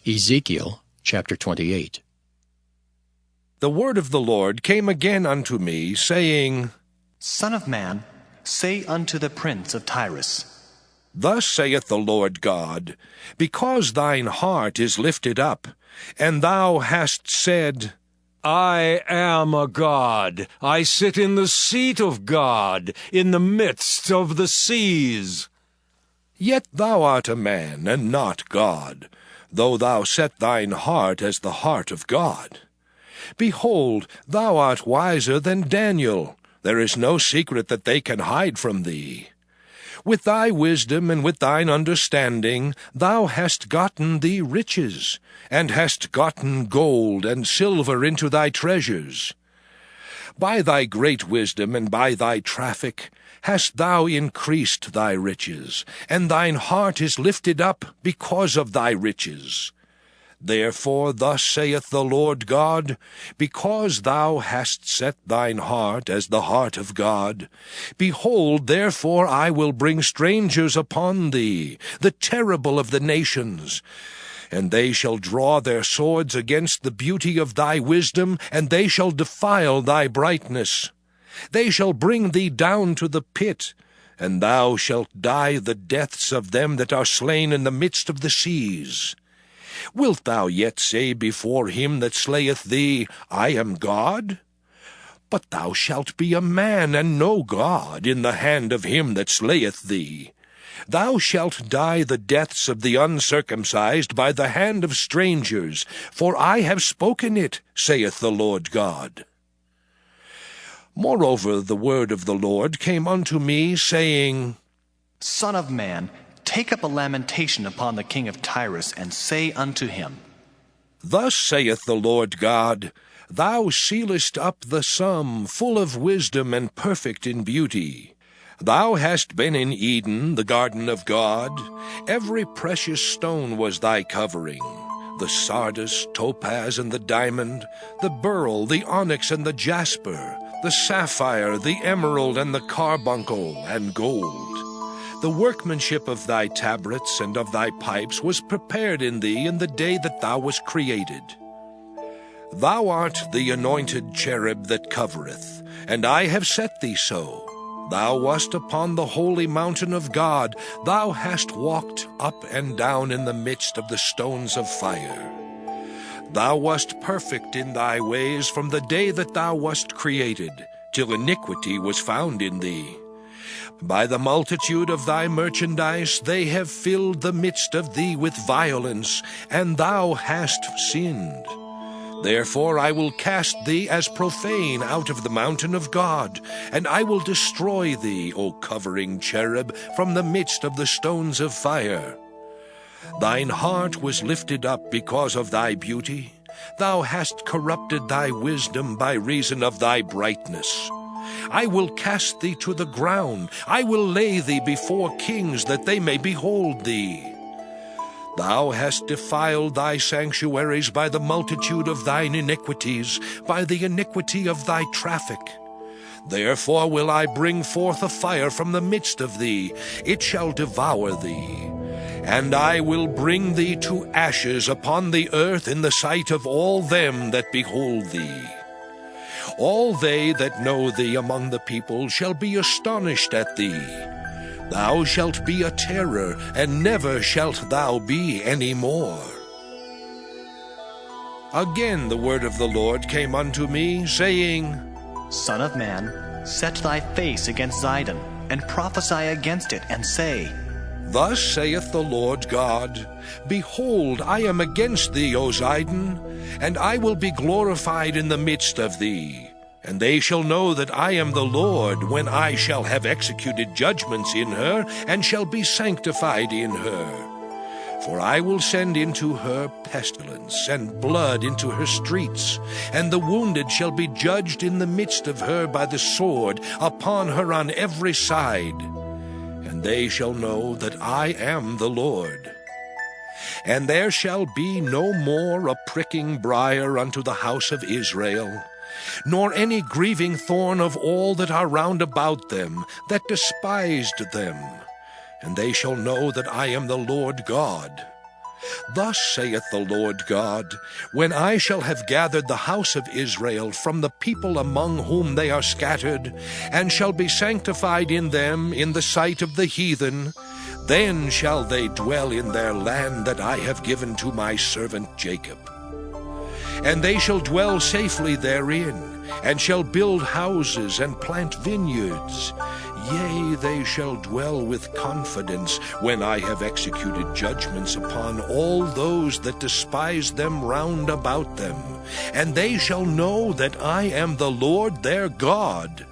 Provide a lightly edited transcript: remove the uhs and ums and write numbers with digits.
Ezekiel chapter 28. The word of the Lord came again unto me, saying, Son of man, say unto the prince of Tyrus, Thus saith the Lord God, because thine heart is lifted up, and thou hast said, I am a God. I sit in the seat of God, in the midst of the seas. Yet thou art a man, and not God, though thou set thine heart as the heart of God. Behold, thou art wiser than Daniel. There is no secret that they can hide from thee. With thy wisdom and with thine understanding thou hast gotten thee riches, and hast gotten gold and silver into thy treasures. By thy great wisdom and by thy traffic hast thou increased thy riches, and thine heart is lifted up because of thy riches. Therefore thus saith the Lord God, because thou hast set thine heart as the heart of God, behold, therefore I will bring strangers upon thee, the terrible of the nations. And they shall draw their swords against the beauty of thy wisdom, and they shall defile thy brightness. They shall bring thee down to the pit, and thou shalt die the deaths of them that are slain in the midst of the seas. Wilt thou yet say before him that slayeth thee, I am God? But thou shalt be a man, and no God, in the hand of him that slayeth thee. Thou shalt die the deaths of the uncircumcised by the hand of strangers, for I have spoken it, saith the Lord God. Moreover the word of the Lord came unto me, saying, Son of man, take up a lamentation upon the king of Tyrus, and say unto him, Thus saith the Lord God, Thou sealest up the sum, full of wisdom and perfect in beauty. Thou hast been in Eden, the garden of God. Every precious stone was thy covering, the sardius, topaz, and the diamond, the beryl, the onyx, and the jasper, the sapphire, the emerald, and the carbuncle, and gold. The workmanship of thy tabrets and of thy pipes was prepared in thee in the day that thou wast created. Thou art the anointed cherub that covereth, and I have set thee so. Thou wast upon the holy mountain of God. Thou hast walked up and down in the midst of the stones of fire. Thou wast perfect in thy ways from the day that thou wast created, till iniquity was found in thee. By the multitude of thy merchandise they have filled the midst of thee with violence, and thou hast sinned. Therefore I will cast thee as profane out of the mountain of God, and I will destroy thee, O covering cherub, from the midst of the stones of fire. Thine heart was lifted up because of thy beauty. Thou hast corrupted thy wisdom by reason of thy brightness. I will cast thee to the ground. I will lay thee before kings, that they may behold thee. Thou hast defiled thy sanctuaries by the multitude of thine iniquities, by the iniquity of thy traffic. Therefore will I bring forth a fire from the midst of thee. It shall devour thee. And I will bring thee to ashes upon the earth in the sight of all them that behold thee. All they that know thee among the people shall be astonished at thee. Thou shalt be a terror, and never shalt thou be any more. Again the word of the Lord came unto me, saying, Son of man, set thy face against Zidon, and prophesy against it, and say, Thus saith the Lord God, Behold, I am against thee, O Zidon, and I will be glorified in the midst of thee. And they shall know that I am the Lord, when I shall have executed judgments in her, and shall be sanctified in her. For I will send into her pestilence, and blood into her streets, and the wounded shall be judged in the midst of her by the sword, upon her on every side. And they shall know that I am the Lord. And there shall be no more a pricking briar unto the house of Israel, nor any grieving thorn of all that are round about them, that despised them. And they shall know that I am the Lord God. Thus saith the Lord God, when I shall have gathered the house of Israel from the people among whom they are scattered, and shall be sanctified in them in the sight of the heathen, then shall they dwell in their land that I have given to my servant Jacob. And they shall dwell safely therein, and shall build houses and plant vineyards. Yea, they shall dwell with confidence when I have executed judgments upon all those that despise them round about them. And they shall know that I am the Lord their God,